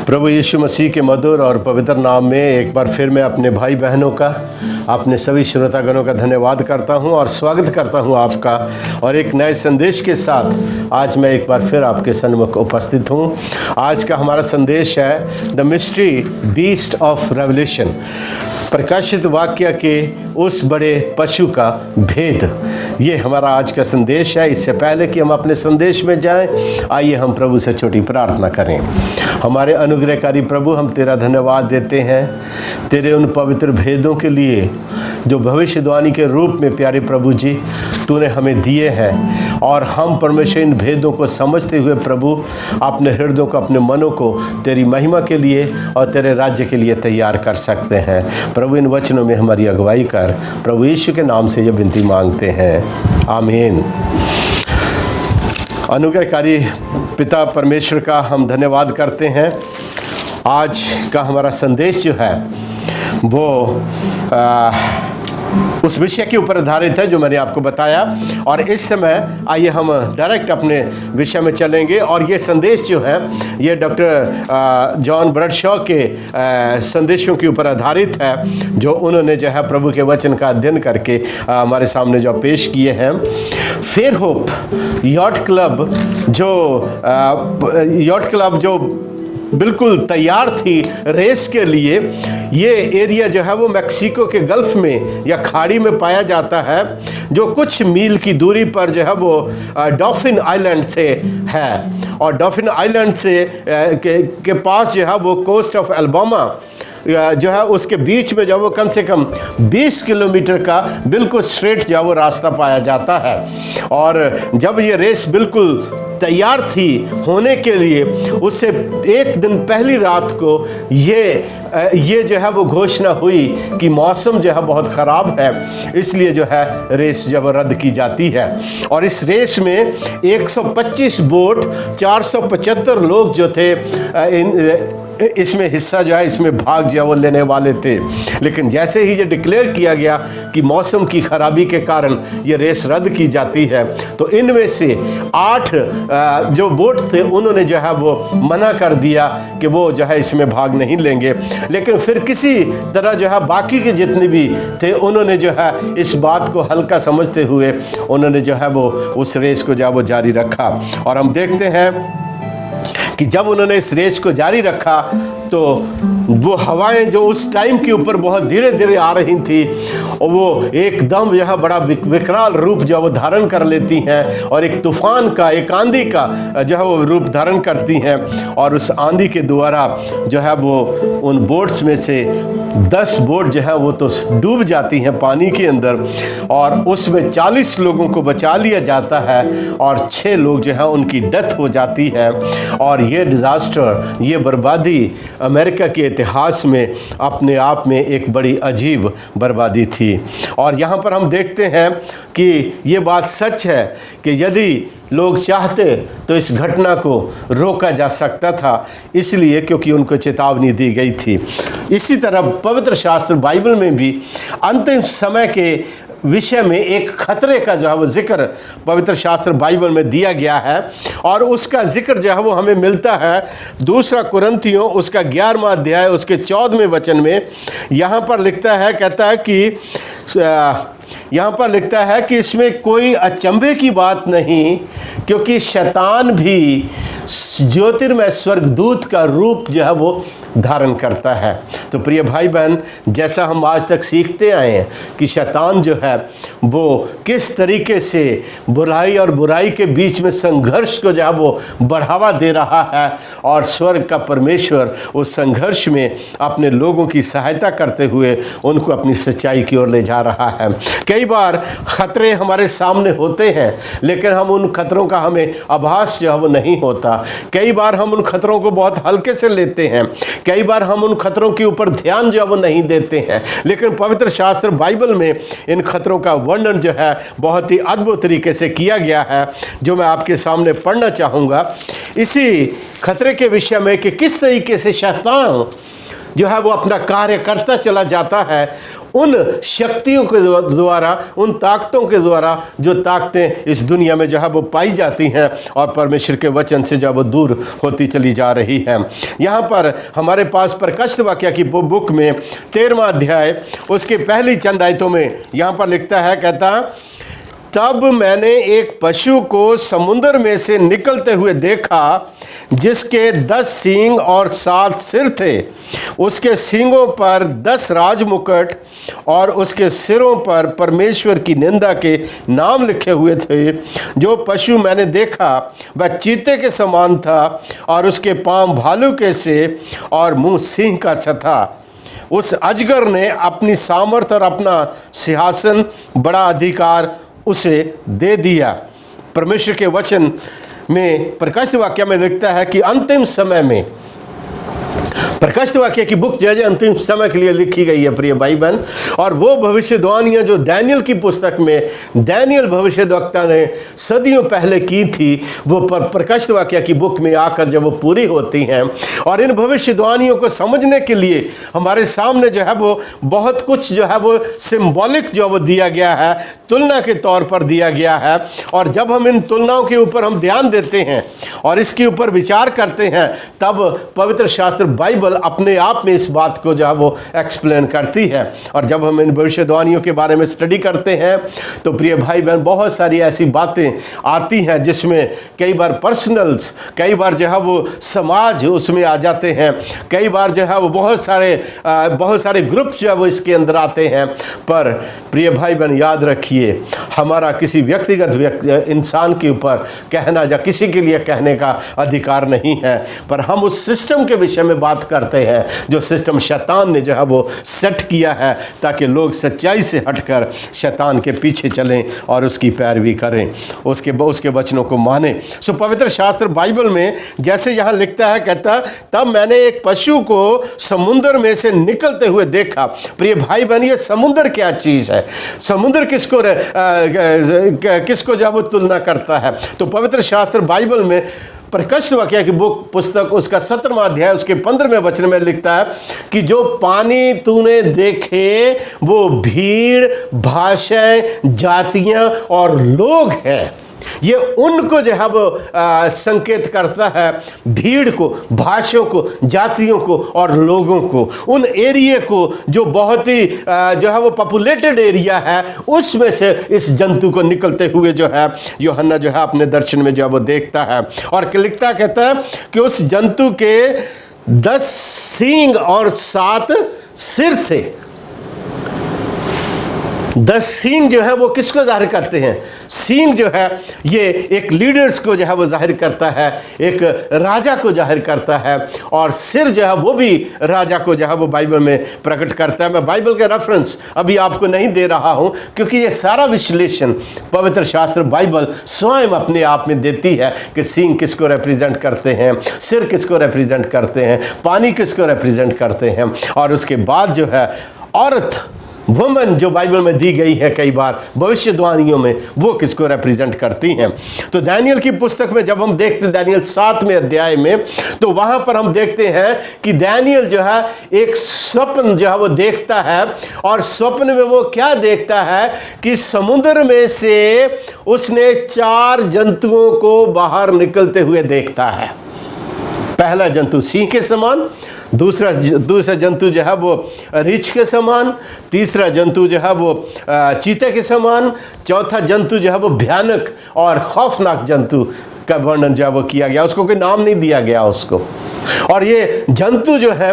प्रभु यीशु मसीह के मधुर और पवित्र नाम में एक बार फिर मैं अपने भाई बहनों का, अपने सभी श्रोतागणों का धन्यवाद करता हूं और स्वागत करता हूं आपका। और एक नए संदेश के साथ आज मैं एक बार फिर आपके सन्मुख उपस्थित हूं। आज का हमारा संदेश है the mystery beast of revelation, प्रकाशित वाक्य के उस बड़े पशु का भेद। ये हमारा आज का संदेश है। इससे पहले कि हम अपने संदेश में जाएं, आइए हम प्रभु से छोटी प्रार्थना करें। हमारे अनुग्रहकारी प्रभु, हम तेरा धन्यवाद देते हैं तेरे उन पवित्र भेदों के लिए जो भविष्यवाणी के रूप में प्यारे प्रभु जी तूने हमें दिए हैं। और हम परमेश्वर इन भेदों को समझते हुए प्रभु अपने हृदयों को, अपने मनों को तेरी महिमा के लिए और तेरे राज्य के लिए तैयार कर सकते हैं। प्रभु इन वचनों में हमारी अगुवाई कर, प्रभु यीशु के नाम से ये विनती मांगते हैं, आमीन। अनुग्रहकारी पिता परमेश्वर का हम धन्यवाद करते हैं। आज का हमारा संदेश जो है वो उस विषय के ऊपर आधारित है जो मैंने आपको बताया। और इस समय आइए हम डायरेक्ट अपने विषय में चलेंगे। और ये संदेश जो है ये डॉक्टर जॉन ब्रडशॉ के संदेशों के ऊपर आधारित है, जो उन्होंने जो है प्रभु के वचन का अध्ययन करके हमारे सामने जो पेश किए हैं। फेयर होप यॉट क्लब जो बिल्कुल तैयार थी रेस के लिए। ये एरिया जो है वो मैक्सिको के गल्फ में या खाड़ी में पाया जाता है, जो कुछ मील की दूरी पर जो है वो डॉल्फिन आइलैंड से है। और डॉल्फिन आइलैंड से के पास जो है वो कोस्ट ऑफ अल्बामा जो है उसके बीच में जो वो कम से कम 20 किलोमीटर का बिल्कुल स्ट्रेट जो है वो रास्ता पाया जाता है। और जब ये रेस बिल्कुल तैयार थी होने के लिए, उससे एक दिन पहली रात को ये जो है वो घोषणा हुई कि मौसम जो है बहुत ख़राब है, इसलिए जो है रेस जब रद्द की जाती है। और इस रेस में 125 बोट, 475 लोग जो थे इसमें हिस्सा जो है, इसमें भाग जो है वो लेने वाले थे। लेकिन जैसे ही ये डिक्लेयर किया गया कि मौसम की खराबी के कारण ये रेस रद्द की जाती है, तो इनमें से 8 जो बोट थे उन्होंने जो है वो मना कर दिया कि वो जो है इसमें भाग नहीं लेंगे। लेकिन फिर किसी तरह जो है बाकी के जितने भी थे उन्होंने जो है इस बात को हल्का समझते हुए उन्होंने जो है वो उस रेस को जो है वो जारी रखा। और हम देखते हैं कि जब उन्होंने इस रेस को जारी रखा तो वो हवाएं जो उस टाइम के ऊपर बहुत धीरे धीरे आ रही थी, और वो एकदम यह बड़ा विकराल रूप जो है वो धारण कर लेती हैं और एक तूफान का, एक आंधी का जो है वो रूप धारण करती हैं। और उस आंधी के द्वारा जो है वो उन बोट्स में से 10 बोट जो है वो तो डूब जाती हैं पानी के अंदर, और उसमें 40 लोगों को बचा लिया जाता है और 6 लोग जो है उनकी डेथ हो जाती है। और ये डिज़ास्टर, ये बर्बादी अमेरिका के इतिहास में अपने आप में एक बड़ी अजीब बर्बादी थी। और यहाँ पर हम देखते हैं कि ये बात सच है कि यदि लोग चाहते तो इस घटना को रोका जा सकता था, इसलिए क्योंकि उनको चेतावनी दी गई थी। इसी तरह पवित्र शास्त्र बाइबल में भी अंतिम समय के विषय में एक खतरे का जो है वो जिक्र पवित्र शास्त्र बाइबल में दिया गया है। और उसका जिक्र जो है वो हमें मिलता है 2 कुरिन्थियों उसका 11वां अध्याय उसके 14वें वचन में। यहाँ पर लिखता है, कहता है कि यहाँ पर लिखता है कि इसमें कोई अचंभे की बात नहीं, क्योंकि शैतान भी ज्योतिर्मय स्वर्गदूत का रूप जो है वो धारण करता है। तो प्रिय भाई बहन, जैसा हम आज तक सीखते आए हैं कि शैतान जो है वो किस तरीके से बुराई और बुराई के बीच में संघर्ष को जो है वो बढ़ावा दे रहा है, और स्वर्ग का परमेश्वर उस संघर्ष में अपने लोगों की सहायता करते हुए उनको अपनी सच्चाई की ओर ले जा रहा है। कई बार खतरे हमारे सामने होते हैं, लेकिन हम उन खतरों का हमें आभास जो है वो नहीं होता। कई बार हम उन खतरों को बहुत हल्के से लेते हैं, कई बार हम उन खतरों के ऊपर ध्यान जो है वो नहीं देते हैं। लेकिन पवित्र शास्त्र बाइबल में इन खतरों का वर्णन जो है बहुत ही अद्भुत तरीके से किया गया है, जो मैं आपके सामने पढ़ना चाहूँगा इसी खतरे के विषय में कि किस तरीके से शैतान जो है वो अपना कार्य करता चला जाता है उन शक्तियों के द्वारा, उन ताकतों के द्वारा जो ताकतें इस दुनिया में जो है वो पाई जाती हैं और परमेश्वर के वचन से जो वो दूर होती चली जा रही हैं। यहाँ पर हमारे पास प्रकाशित वाक्य की बुक में 13वां अध्याय उसके पहली चंद आयतों में यहाँ पर लिखता है, कहता, तब मैंने एक पशु को समुद्र में से निकलते हुए देखा जिसके 10 सींग और 7 सिर थे। उसके सींगों पर 10 राजमुकुट और उसके सिरों पर परमेश्वर की निंदा के नाम लिखे हुए थे। जो पशु मैंने देखा वह चीते के समान था और उसके पांव भालू के से और मुंह सिंह का सा था। उस अजगर ने अपनी सामर्थ और अपना सिंहासन, बड़ा अधिकार उसे दे दिया। परमेश्वर के वचन में प्रकाशित वाक्य में लिखता है कि अंतिम समय में, प्रकाशित वाक्य की बुक जो है अंतिम समय के लिए लिखी गई है प्रिय भाई बहन, और वो भविष्यवाणियां जो दानियल की पुस्तक में दानियल भविष्यद्वक्ता ने सदियों पहले की थी, वो प्रकाशित वाक्य की बुक में आकर जब वो पूरी होती हैं। और इन भविष्यवाणियों को समझने के लिए हमारे सामने जो है वो बहुत कुछ जो है वो सिंबॉलिक जो वो दिया गया है, तुलना के तौर पर दिया गया है। और जब हम इन तुलनाओं के ऊपर हम ध्यान देते हैं और इसके ऊपर विचार करते हैं, तब पवित्र शास्त्र बाइबल अपने आप में इस बात को जो है वो एक्सप्लेन करती है। और जब हम इन भविष्यवाणियों के बारे में स्टडी करते हैं तो प्रिय भाई बहन बहुत सारी ऐसी बातें आती हैं जिसमें कई बार पर्सनल्स, कई बार जो है वो समाज उसमें आ जाते हैं, कई बार जो है वो बहुत सारे ग्रुप्स जो है वो इसके अंदर आते हैं। पर प्रिय भाई बहन याद रखिए, हमारा किसी व्यक्तिगत इंसान के ऊपर कहना या किसी के लिए कहने का अधिकार नहीं है, पर हम उस सिस्टम के विषय में बात करते हैं जो सिस्टम शैतान ने जो है वो सेट किया है ताकि लोग सच्चाई से हटकर शैतान के पीछे चलें और उसकी पैरवी करें, उसके वचनों को माने। सो पवित्र शास्त्र बाइबल में जैसे यहाँ लिखता है, कहता, तब मैंने एक पशु को समुद्र में से निकलते हुए देखा। प्रिय भाई बहन, ये समुद्र क्या चीज़ है? समुद्र किसको जब वो तुलना करता है? तो पवित्र शास्त्र बाइबल में प्रकाशित वाक्य की बुक पुस्तक उसका 17वां अध्याय उसके 15वें वचन में लिखता है कि जो पानी तूने देखे वो भीड़, भाषाएं, जातियां और लोग हैं। ये उनको जो है वो संकेत करता है, भीड़ को, भाषाओं को, जातियों को और लोगों को, उन एरिया को जो बहुत ही जो है वो पॉपुलेटेड एरिया है, उसमें से इस जंतु को निकलते हुए जो है यूहन्ना जो है अपने दर्शन में जो है वो देखता है। और लिखता कहता है कि उस जंतु के 10 सींग और 7 सिर थे। 10 सींग जो है वो किसको जाहिर करते हैं? सींग जो है ये एक लीडर्स को जो है वो जाहिर करता है, एक राजा को जाहिर करता है, और सिर जो है वो भी राजा को जो है वो बाइबल में प्रकट करता है। मैं बाइबल के रेफरेंस अभी आपको नहीं दे रहा हूँ क्योंकि ये सारा विश्लेषण पवित्र शास्त्र बाइबल स्वयं अपने आप में देती है कि सींग किसको रिप्रेजेंट करते हैं, सिर किसको रिप्रेजेंट करते हैं, पानी किसको रिप्रेजेंट करते हैं। और उसके बाद जो है औरत, वुमन जो बाइबल में दी गई है कई बार भविष्यवाणियों में, वो किसको रिप्रेजेंट करती हैं। तो दानियल की पुस्तक में जब हम देखते हैं दानियल 7वें अध्याय में, तो वहां पर हम देखते हैं कि दानियल जो है एक स्वप्न जो है वो देखता है, और स्वप्न में वो क्या देखता है कि समुद्र में से उसने 4 जंतुओं को बाहर निकलते हुए देखता है। पहला जंतु सिंह के समान, दूसरा जंतु जो है वो रीछ के समान, तीसरा जंतु जो है वो चीते के समान, चौथा जंतु जो है वो भयानक और खौफनाक जंतु का वर्णन जो है वो किया गया, उसको कोई नाम नहीं दिया गया उसको। और ये जंतु जो है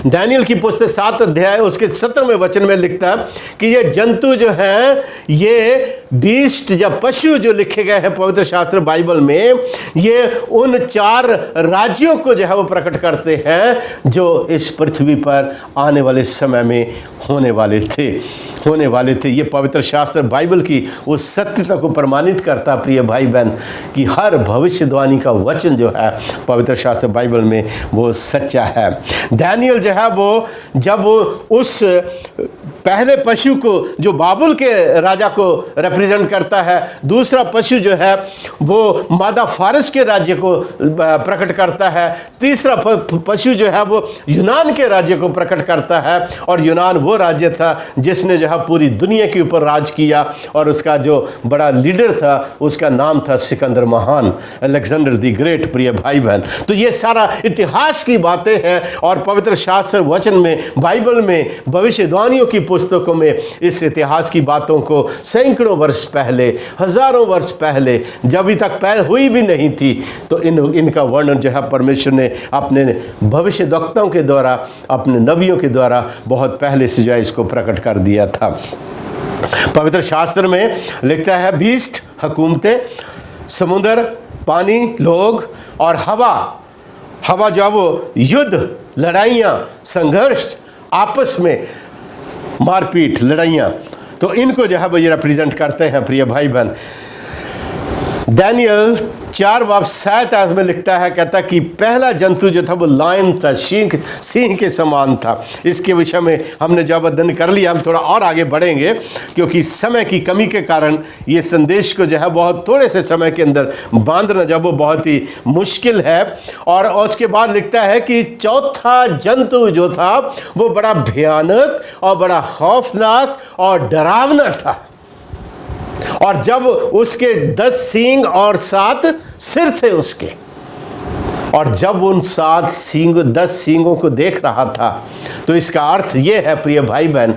दानियल की पुस्तक 7 अध्याय उसके 17वें वचन में लिखता है कि ये जंतु जो हैं, ये बीस्ट या पशु जो लिखे गए हैं पवित्र शास्त्र बाइबल में, ये उन 4 राज्यों को जो है वो प्रकट करते हैं जो इस पृथ्वी पर आने वाले समय में होने वाले थे। ये पवित्र शास्त्र बाइबल की उस सत्यता को प्रमाणित करता प्रिय भाई बहन कि हर भविष्यवाणी का वचन जो है पवित्र शास्त्र बाइबल में वो सच्चा है। दानियल जो है वो जब उस पहले पशु को जो बाबुल के राजा को रिप्रेजेंट करता है, दूसरा पशु जो है वो मादा फारस के राज्य को प्रकट करता है, तीसरा पशु जो है वो यूनान के राज्य को प्रकट करता है। और यूनान वो राज्य था जिसने जो है पूरी दुनिया के ऊपर राज किया, और उसका जो बड़ा लीडर था उसका नाम था सिकंदर महान, अलेक्जेंडर द ग्रेट। प्रिय भाई बहन, तो ये सारा इतिहास की बातें हैं, और पवित्र शास्त्र वचन में, बाइबल में, भविष्यवाणियों की पुस्तकों में इस इतिहास की बातों को सैकड़ों वर्ष पहले, हजारों वर्ष पहले, जब अभी तक पैदा हुई भी नहीं थी, तो इनका वर्णन जो है परमेश्वर ने अपने भविष्यवक्ताओं के द्वारा, अपने नबियों के द्वारा बहुत पहले से जो है इसको प्रकट कर दिया था। पवित्र शास्त्र में लिखता है 20 हुकूमतें, समुद्र, पानी, लोग और हवा। हवा जो है वो युद्ध, लड़ाइयाँ, संघर्ष, आपस में मारपीट, लड़ाइयाँ, तो इनको जो है वो ये रिप्रेजेंट करते हैं। प्रिय भाई बहन, दानियल 4:7 में लिखता है, कहता है कि पहला जंतु जो था वो लायन था, सिंह के समान था। इसके विषय में हमने जब अध्ययन कर लिया, हम थोड़ा और आगे बढ़ेंगे क्योंकि समय की कमी के कारण ये संदेश को जो है बहुत थोड़े से समय के अंदर बांधना जब वो बहुत ही मुश्किल है। और उसके बाद लिखता है कि चौथा जंतु जो था वो बड़ा भयानक और बड़ा खौफनाक और डरावना था, और जब उसके 10 सींग और 7 सिर थे उसके, और जब उन 10 सींगों को देख रहा था, तो इसका अर्थ यह है प्रिय भाई बहन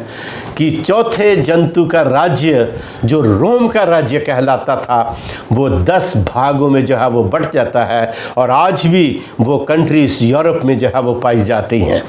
कि चौथे जंतु का राज्य जो रोम का राज्य कहलाता था, वो 10 भागों में जो है वो बंट जाता है, और आज भी वो कंट्रीज यूरोप में जो है वो पाई जाती हैं।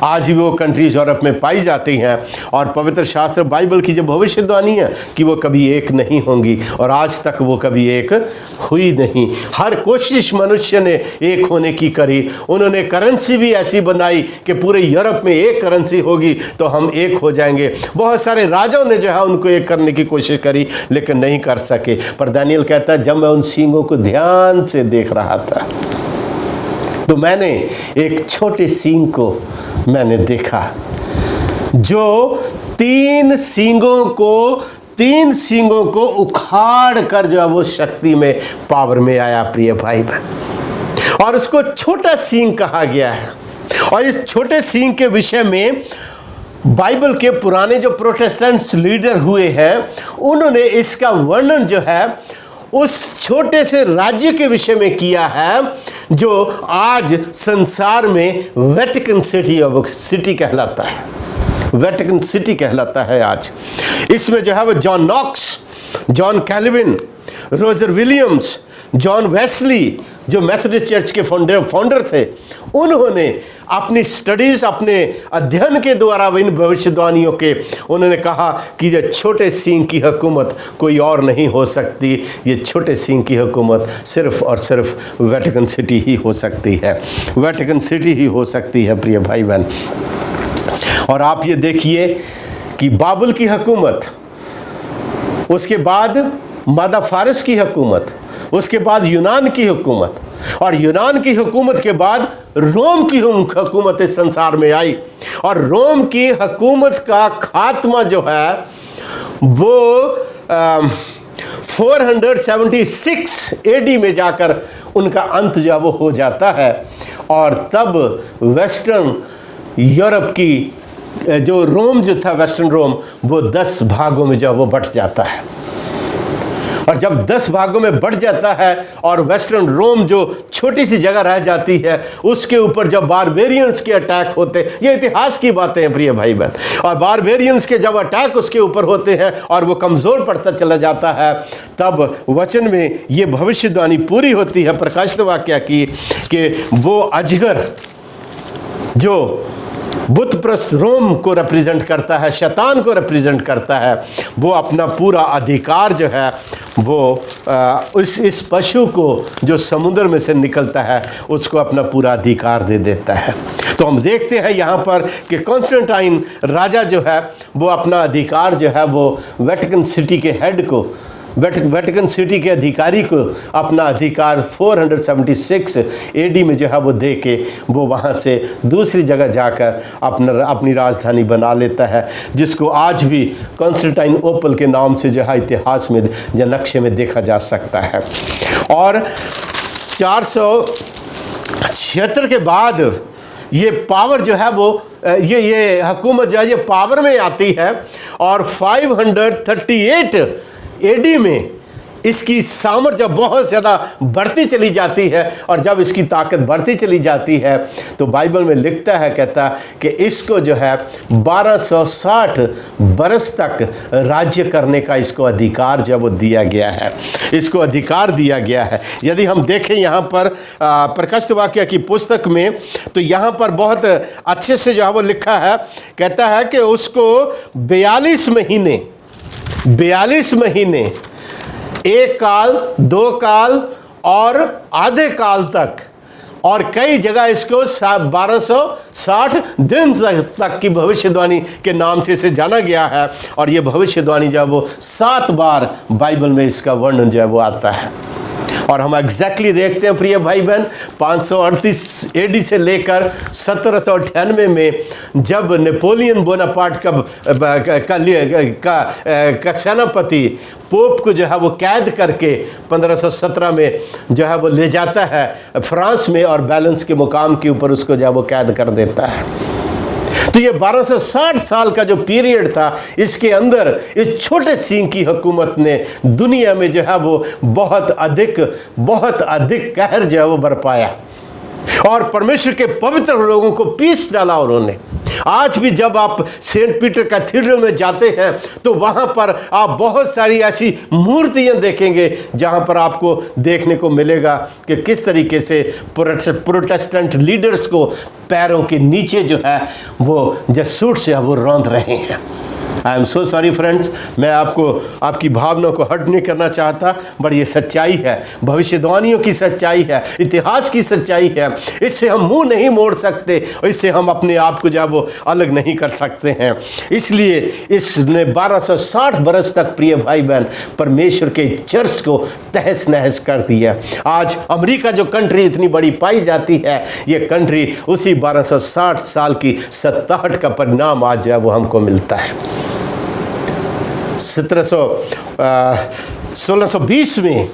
आज भी वो कंट्रीज यूरोप में पाई जाती हैं, और पवित्र शास्त्र बाइबल की जो भविष्यवाणी है कि वो कभी एक नहीं होंगी, और आज तक वो कभी एक हुई नहीं। हर कोशिश मनुष्य ने एक होने की करी, उन्होंने करेंसी भी ऐसी बनाई कि पूरे यूरोप में एक करेंसी होगी तो हम एक हो जाएंगे। बहुत सारे राजाओं ने जो है उनको एक करने की कोशिश करी लेकिन नहीं कर सके। पर दानियल कहता है जब मैं उन सींगों को ध्यान से देख रहा था तो मैंने एक छोटे सींग को मैंने देखा जो 3 सींगों को उखाड़ कर जो है वो शक्ति में, पावर में आया। प्रिय भाई बहन, और उसको छोटा सींग कहा गया है। और इस छोटे सींग के विषय में बाइबल के पुराने जो प्रोटेस्टेंट्स लीडर हुए हैं उन्होंने इसका वर्णन जो है उस छोटे से राज्य के विषय में किया है जो आज संसार में वेटिकन सिटी कहलाता है। वेटिकन सिटी कहलाता है आज। इसमें जो है वो John Knox, John Calvin, Roger Williams, John Wesley जो मेथोडिस्ट चर्च के फाउंडर थे, उन्होंने अपनी स्टडीज़, अपने अध्ययन के द्वारा इन भविष्यवाणियों के, उन्होंने कहा कि ये छोटे सींग की हुकूमत कोई और नहीं हो सकती, ये छोटे सींग की हुकूमत सिर्फ और सिर्फ वेटिकन सिटी ही हो सकती है। वेटिकन सिटी ही हो सकती है प्रिय भाई बहन। और आप ये देखिए कि बाबुल की हुकूमत, उसके बाद मादा फारस की हुकूमत, उसके बाद यूनान की हुकूमत, और यूनान की हुकूमत के बाद रोम की हुकूमत इस संसार में आई। और रोम की हुकूमत का खात्मा जो है वो 476 AD में जाकर उनका अंत जो है वो हो जाता है। और तब वेस्टर्न यूरोप की जो रोम जो था, वेस्टर्न रोम, वो 10 भागों में जो है वो बंट जाता है। और जब 10 भागों में बढ़ जाता है और वेस्टर्न रोम जो छोटी सी जगह रह जाती है, उसके ऊपर जब बारबेरियंस के अटैक होते, ये इतिहास की बातें हैं प्रिय भाई बहन, और बारबेरियंस के जब अटैक उसके ऊपर होते हैं और वो कमज़ोर पड़ता चला जाता है, तब वचन में ये भविष्यवाणी पूरी होती है प्रकाशित वाक्य की कि वो अजगर जो बुतप्रस्त रोम को रिप्रेजेंट करता है, शैतान को रिप्रेजेंट करता है, वो अपना पूरा अधिकार जो है वो इस पशु को जो समुद्र में से निकलता है उसको अपना पूरा अधिकार दे देता है। तो हम देखते हैं यहाँ पर कि कॉन्स्टेंटाइन राजा जो है वो अपना अधिकार जो है वो वेटिकन सिटी के हेड को वेटिकन सिटी के अधिकारी को अपना अधिकार 476 एडी में जो है वो दे के वो वहाँ से दूसरी जगह जाकर अपनी राजधानी बना लेता है, जिसको आज भी कॉन्स्टेंटाइनोपल के नाम से जो है इतिहास में या नक्शे में देखा जा सकता है। और 476 के बाद ये पावर जो है वो ये हुकूमत जो है ये पावर में आती है और 538 एडी में इसकी सामर्थ्य बहुत ज़्यादा बढ़ती चली जाती है। और जब इसकी ताकत बढ़ती चली जाती है तो बाइबल में लिखता है, कहता कि इसको जो है 1260 बरस तक राज्य करने का इसको अधिकार जो वो दिया गया है, इसको अधिकार दिया गया है। यदि हम देखें यहाँ पर प्रकाशित वाक्य की पुस्तक में तो यहाँ पर बहुत अच्छे से जो है वो लिखा है, कहता है कि उसको 42 महीने, एक काल, दो काल और आधे काल तक, और कई जगह इसको 1260 दिन तक की भविष्यवाणी के नाम से इसे जाना गया है। और ये भविष्यवाणी जो है वो 7 बार बाइबल में इसका वर्णन जो है वो आता है। और हम एग्जैक्टली देखते हैं प्रिय भाई बहन, 538 एडी से लेकर 1798 में जब नेपोलियन बोनापार्ट का सेनापति पोप को जो है वो कैद करके 1517 में जो है वो ले जाता है फ्रांस में और बैलेंस के मुकाम के ऊपर उसको जो है वो कैद कर देता है। तो ये 1260 साल का जो पीरियड था, इसके अंदर इस छोटे सिंह की हुकूमत ने दुनिया में जो है वो बहुत अधिक कहर जो है वो बरपाया और परमेश्वर के पवित्र लोगों को पीस डाला उन्होंने। आज भी जब आप सेंट पीटर कैथेड्रल में जाते हैं तो वहाँ पर आप बहुत सारी ऐसी मूर्तियाँ देखेंगे जहाँ पर आपको देखने को मिलेगा कि किस तरीके से प्रोटेस्टेंट लीडर्स को पैरों के नीचे जो है वो जसूट से वो रौंद रहे हैं। I am so sorry friends, मैं आपकी भावनाओं को हर्ट नहीं करना चाहता, बट ये सच्चाई है, भविष्यवाणियों की सच्चाई है, इतिहास की सच्चाई है। इससे हम मुंह नहीं मोड़ सकते और इससे हम अपने आप को जो है वो अलग नहीं कर सकते हैं। इसलिए इसने 1260 बरस तक प्रिय भाई बहन परमेश्वर के चर्च को तहस नहस कर दिया। आज अमेरिका जो कंट्री इतनी बड़ी पाई जाती है, ये कंट्री उसी 1260 साल की सत्ताहट का परिणाम आज जो है वो हमको मिलता है। 1620 में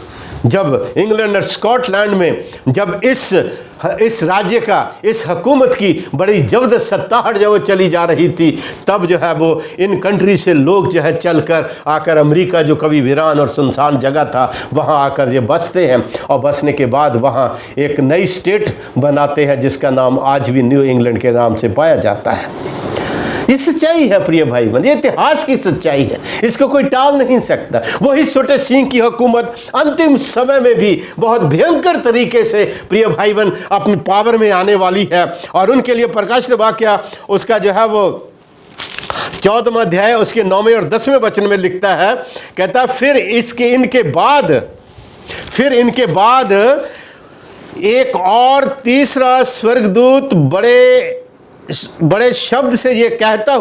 जब इंग्लैंड और स्कॉटलैंड में जब इस राज्य का, इस हुकूमत की बड़ी जबरदस्त सत्ताहट जो चली जा रही थी, तब जो है वो इन कंट्री से लोग जो है चलकर आकर अमेरिका जो कभी वीरान और सुनसान जगह था वहाँ आकर ये बसते हैं और बसने के बाद वहाँ एक नई स्टेट बनाते हैं जिसका नाम आज भी न्यू इंग्लैंड के नाम से पाया जाता है। ये सच्चाई है प्रिय भाई बहन, ये इतिहास की सच्चाई है, इसको कोई टाल नहीं सकता। वही छोटे सिंह की हुकूमत अंतिम समय में भी बहुत भयंकर तरीके से प्रिय भाई बहन अपनी पावर में आने वाली है। और उनके लिए प्रकाशित वाक्य उसका जो है वो 14वां अध्याय उसके 9वें और 10वें वचन में लिखता है, कहता है फिर इनके बाद एक और तीसरा स्वर्गदूत बड़े शब्द से ये कहता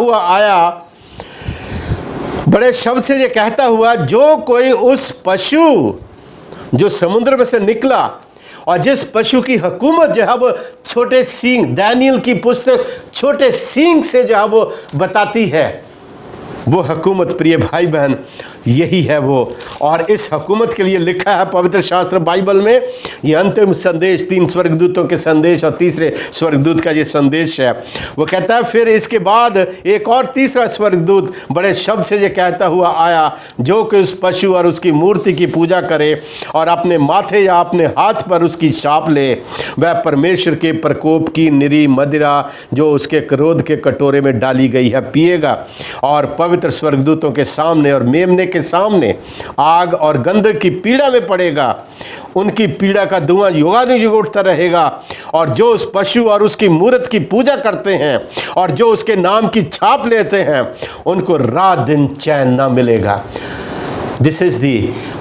हुआ, जो कोई उस पशु जो समुद्र में से निकला और जिस पशु की हुकूमत जो है वो छोटे सींग, दानियल की पुस्तक छोटे सींग से जो है वो बताती है, वो हुकूमत प्रिय भाई बहन यही है वो। और इस हुकूमत के लिए लिखा है पवित्र शास्त्र बाइबल में, ये अंतिम संदेश 3 स्वर्गदूतों के संदेश और तीसरे स्वर्गदूत का ये संदेश है। वो कहता है फिर इसके बाद एक और तीसरा स्वर्गदूत बड़े शब्द से ये कहता हुआ आया, जो कि उस पशु और उसकी मूर्ति की पूजा करे और अपने माथे या अपने हाथ पर उसकी छाप ले, वह परमेश्वर के प्रकोप की निरी मदिरा जो उसके क्रोध के कटोरे में डाली गई है पिएगा, और पवित्र स्वर्गदूतों के सामने और मेमने के सामने आग और गंधक की पीड़ा में पड़ेगा। उनकी पीड़ा का धुआं युगानुयुग उठता रहेगा। और जो उस पशु और उसकी मूर्त की पूजा करते हैं और जो उसके नाम की छाप लेते हैं, उनको रात दिन चैन ना मिलेगा। This is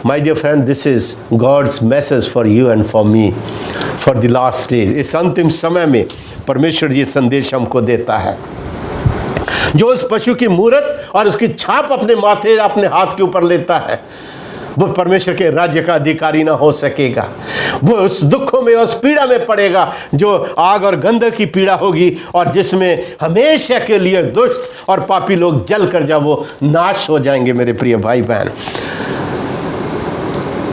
my dear friend, this is God's message for you and for me for the last days। इस अंतिम समय में परमेश्वर ये संदेश हमको देता है, जो उस पशु की मूर्त और उसकी छाप अपने माथे अपने हाथ के ऊपर लेता है, वो परमेश्वर के राज्य का अधिकारी ना हो सकेगा। वो उस दुखों में, उस पीड़ा में पड़ेगा जो आग और गंधक की पीड़ा होगी, और जिसमें हमेशा के लिए दुष्ट और पापी लोग जल कर जब वो नाश हो जाएंगे। मेरे प्रिय भाई बहन,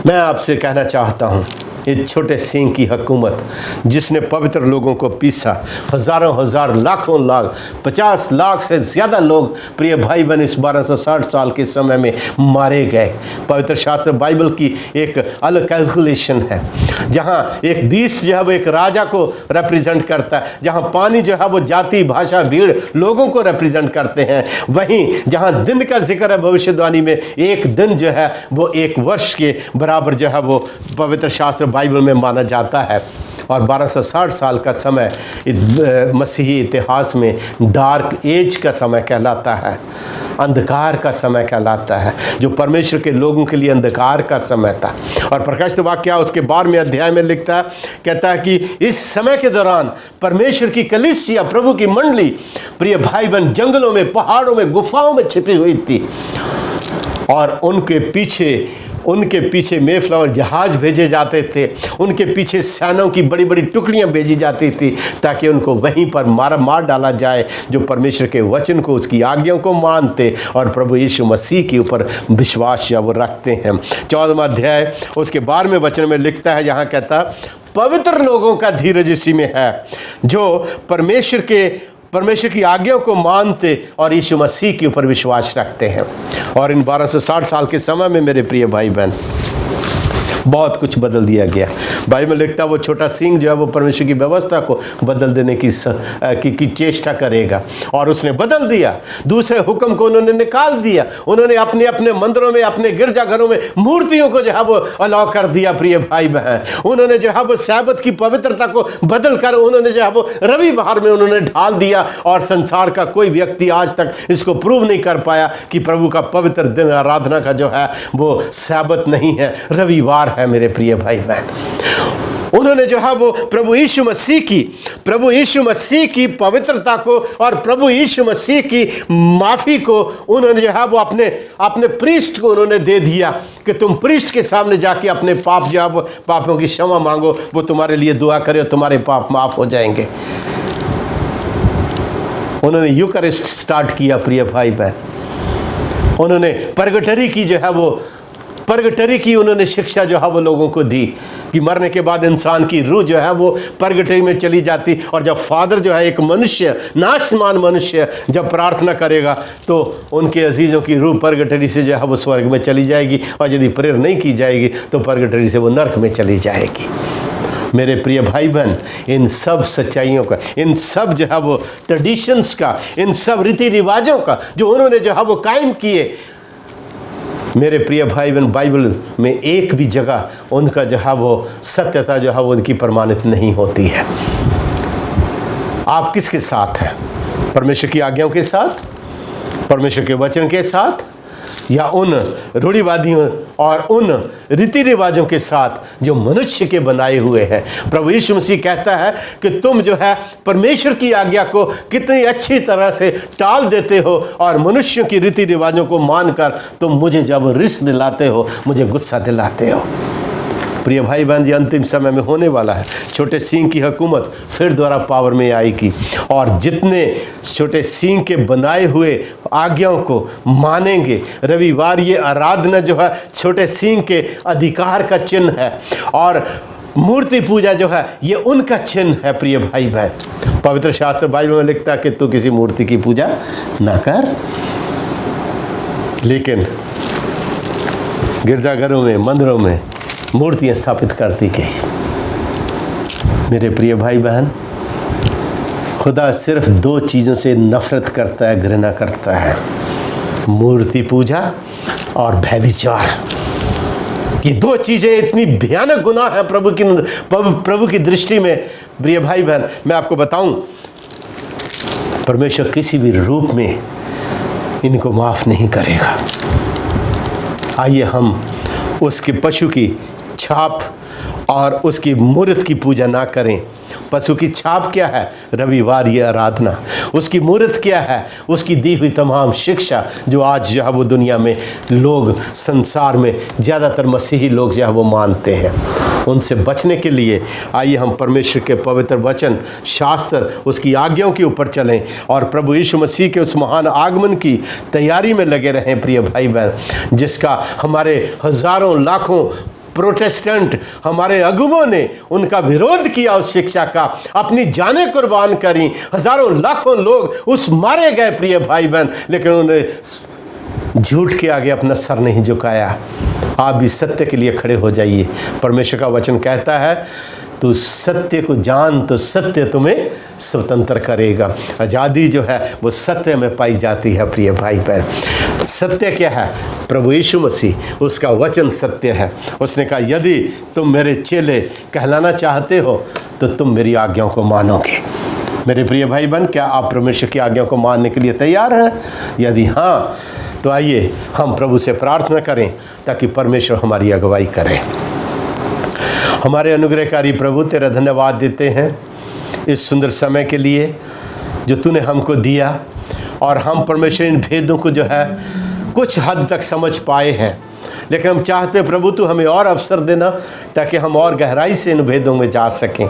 मैं आपसे कहना चाहता हूं, ये छोटे सिंह की हुकूमत जिसने पवित्र लोगों को पीसा, हजारों हजार, लाखों लाख, 50 लाख से ज़्यादा लोग प्रिय भाई बहन इस 1260 साल के समय में मारे गए। पवित्र शास्त्र बाइबल की एक अलग कैलकुलेशन है, जहाँ एक 20 जो है वो एक राजा को रिप्रेजेंट करता है, जहाँ पानी जो है वो जाति, भाषा, भीड़ लोगों को रिप्रेजेंट करते हैं। वहीं जहाँ दिन का जिक्र है भविष्यवाणी में, एक दिन जो है वो एक वर्ष के बराबर जो है वो पवित्र शास्त्र बाइबल में माना जाता है। और 1260 साल का समय मसीही इतिहास में डार्क एज का समय कहलाता है, अंधकार का समय कहलाता है, जो परमेश्वर के लोगों के लिए अंधकार का समय था। और प्रकाशित वाक्य उसके 12वें अध्याय में लिखता है, कहता है कि इस समय के दौरान परमेश्वर की कलीसिया, प्रभु की मंडली प्रिय भाई बहन जंगलों में, पहाड़ों में, गुफाओं में छिपी हुई थी, और उनके पीछे मेफ्लावर जहाज भेजे जाते थे, उनके पीछे सेनाओं की बड़ी बड़ी टुकड़ियां भेजी जाती थी, ताकि उनको वहीं पर मार डाला जाए, जो परमेश्वर के वचन को, उसकी आज्ञाओं को मानते और प्रभु यीशु मसीह के ऊपर विश्वास या वो रखते हैं। 14वां अध्याय उसके 12वें वचन में लिखता है, जहाँ कहता पवित्र लोगों का धीरज इसी में है, जो परमेश्वर की आज्ञाओं को मानते और यीशु मसीह के ऊपर विश्वास रखते हैं। और इन 1260 साल के समय में मेरे प्रिय भाई बहन बहुत कुछ बदल दिया गया। बाइबल में लिखता है वो छोटा सिंह जो है वो परमेश्वर की व्यवस्था को बदल देने की चेष्टा करेगा, और उसने बदल दिया। दूसरे हुक्म को उन्होंने निकाल दिया, उन्होंने अपने अपने मंदिरों में, अपने गिरजाघरों में मूर्तियों को जो है वो अलाउ कर दिया। प्रिय भाई बहन, उन्होंने जो है वो सब्त की पवित्रता को बदल कर उन्होंने जो है वो रविवार में उन्होंने ढाल दिया, और संसार का कोई व्यक्ति आज तक इसको प्रूव नहीं कर पाया कि प्रभु का पवित्र दिन आराधना का जो है वो सब्त नहीं है, रविवार है। मेरे प्रिय भाई बहन, उन्होंने जो है वो प्रभु यीशु मसीह की पवित्रता को और प्रभु यीशु मसीह की माफ़ी को उन्होंने जो है वो अपने प्रीस्ट को उन्होंने दे दिया कि तुम प्रीस्ट के सामने जाके अपने पाप जो है वो पापों की क्षमा मांगो, वो तुम्हारे लिए दुआ करे और तुम्हारे पाप माफ़ हो जाएंगे। उन्होंने यूकरिस्ट स्टार्ट किया। प्रिय भाई बहन, उन्होंने परगटरी की उन्होंने शिक्षा जो है वो लोगों को दी कि मरने के बाद इंसान की रूह जो है वो परगटरी में चली जाती, और जब फादर जो है एक मनुष्य, नाशमान मनुष्य जब प्रार्थना करेगा तो उनके अजीज़ों की रूह परगटरी से जो है वो स्वर्ग में चली जाएगी, और यदि प्रेयर नहीं की जाएगी तो परगटरी से वो नरक में चली जाएगी। मेरे प्रिय भाई बहन, इन सब सच्चाइयों का, इन सब जो है वो ट्रेडिशंस का, इन सब रीति रिवाजों का जो उन्होंने जो है वो कायम किए, मेरे प्रिय भाई बहन, बाइबल में एक भी जगह उनका जो है वो सत्यता जो है वो उनकी प्रमाणित नहीं होती है। आप किसके साथ हैं? परमेश्वर की आज्ञाओं के साथ, परमेश्वर के वचन के साथ, या उन रूढ़िवादियों और उन रीति रिवाजों के साथ जो मनुष्य के बनाए हुए हैं? प्रभु यीशु मसीह कहता है कि तुम जो है परमेश्वर की आज्ञा को कितनी अच्छी तरह से टाल देते हो, और मनुष्यों की रीति रिवाजों को मानकर तुम मुझे जब रिस दिलाते हो, मुझे गुस्सा दिलाते हो। प्रिय भाई बहन, ये अंतिम समय में होने वाला है। छोटे सिंह की हुकूमत फिर दोबारा पावर में आएगी, और जितने छोटे सिंह के बनाए हुए आज्ञाओं को मानेंगे, रविवार ये आराधना जो है छोटे सिंह के अधिकार का चिन्ह है, और मूर्ति पूजा जो है ये उनका चिन्ह है। प्रिय भाई बहन, पवित्र शास्त्र बाइबल में लिखता है कि तू किसी मूर्ति की पूजा ना कर, लेकिन गिरजाघरों में, मंदिरों में मूर्तियाँ स्थापित करती गई। मेरे प्रिय भाई बहन, खुदा सिर्फ 2 चीज़ों से नफरत करता है, घृणा करता है, मूर्ति पूजा और व्यभिचार। ये 2 चीज़ें इतनी भयानक गुनाह है प्रभु की दृष्टि में। प्रिय भाई बहन, मैं आपको बताऊं, परमेश्वर किसी भी रूप में इनको माफ़ नहीं करेगा। आइए हम उसके पशु की छाप और उसकी मूर्त की पूजा ना करें, पशु की छाप क्या है? रविवार ये आराधना। उसकी मूर्त क्या है? उसकी दी हुई तमाम शिक्षा जो आज जो है वो दुनिया में लोग, संसार में ज़्यादातर मसीही लोग जो है वो मानते हैं। उनसे बचने के लिए आइए हम परमेश्वर के पवित्र वचन, शास्त्र, उसकी आज्ञाओं के ऊपर चलें और प्रभु यीशु मसीह के उस महान आगमन की तैयारी में लगे रहें प्रिय भाई बहन, जिसका हमारे हजारों लाखों प्रोटेस्टेंट हमारे अगुवों ने उनका विरोध किया, उस शिक्षा का अपनी जानें कुर्बान करी, हजारों लाखों लोग उस मारे गए प्रिय भाई बहन, लेकिन उन्होंने झूठ के आगे अपना सर नहीं झुकाया। आप भी सत्य के लिए खड़े हो जाइए। परमेश्वर का वचन कहता है तू सत्य को जान तो सत्य तुम्हें स्वतंत्र करेगा। आज़ादी जो है वो सत्य में पाई जाती है प्रिय भाई बहन। सत्य क्या है? प्रभु यीशु मसीह, उसका वचन सत्य है। उसने कहा यदि तुम मेरे चेले कहलाना चाहते हो तो तुम मेरी आज्ञाओं को मानोगे। मेरे प्रिय भाई बहन, क्या आप परमेश्वर की आज्ञाओं को मानने के लिए तैयार हैं? यदि हाँ, तो आइए हम प्रभु से प्रार्थना करें ताकि परमेश्वर हमारी अगुवाई करे। हमारे अनुग्रहकारी प्रभु, तेरा धन्यवाद देते हैं इस सुंदर समय के लिए जो तूने हमको दिया, और हम परमेश्वर इन भेदों को जो है कुछ हद तक समझ पाए हैं, लेकिन हम चाहते हैं प्रभु तू हमें और अवसर देना ताकि हम और गहराई से इन भेदों में जा सकें।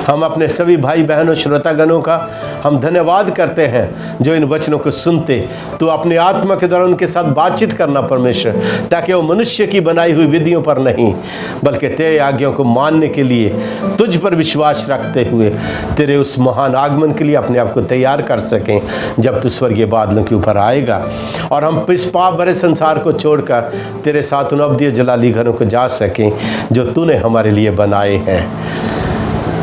हम अपने सभी भाई बहनों, श्रोतागणों का हम धन्यवाद करते हैं जो इन वचनों को सुनते। तू अपने आत्मा के द्वारा उनके साथ बातचीत करना परमेश्वर, ताकि वो मनुष्य की बनाई हुई विधियों पर नहीं बल्कि तेरे आज्ञाओं को मानने के लिए तुझ पर विश्वास रखते हुए तेरे उस महान आगमन के लिए अपने आप को तैयार कर सकें, जब तू स्वर्गीय बादलों के ऊपर आएगा और हम इस पाप भरे संसार को छोड़कर तेरे साथ उन अब्दी जलाली घरों को जा सकें जो तूने हमारे लिए बनाए हैं।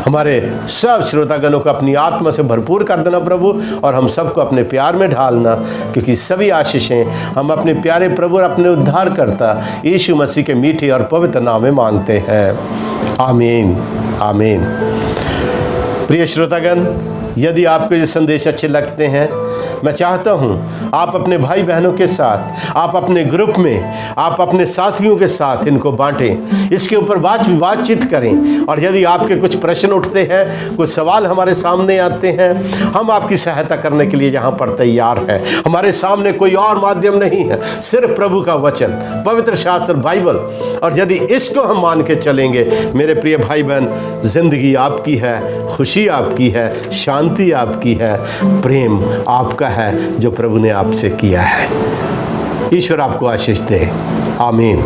हमारे सब श्रोतागणों को अपनी आत्मा से भरपूर कर देना प्रभु, और हम सबको अपने प्यार में ढालना, क्योंकि सभी आशीषें हम अपने प्यारे प्रभु और अपने उद्धारकर्ता यीशु मसीह के मीठे और पवित्र नाम में मांगते हैं। आमीन, आमीन। प्रिय श्रोतागण, यदि आपको ये संदेश अच्छे लगते हैं, मैं चाहता हूँ आप अपने भाई बहनों के साथ, आप अपने ग्रुप में, आप अपने साथियों के साथ इनको बांटें, इसके ऊपर बातचीत करें। और यदि आपके कुछ प्रश्न उठते हैं, कुछ सवाल हमारे सामने आते हैं, हम आपकी सहायता करने के लिए यहाँ पर तैयार हैं। हमारे सामने कोई और माध्यम नहीं है, सिर्फ प्रभु का वचन, पवित्र शास्त्र, बाइबल। और यदि इसको हम मान के चलेंगे मेरे प्रिय भाई बहन, जिंदगी आपकी है, खुशी आपकी है, शांति आपकी है, प्रेम आपका है जो प्रभु ने आपसे किया है। ईश्वर आपको आशीष दे। आमीन।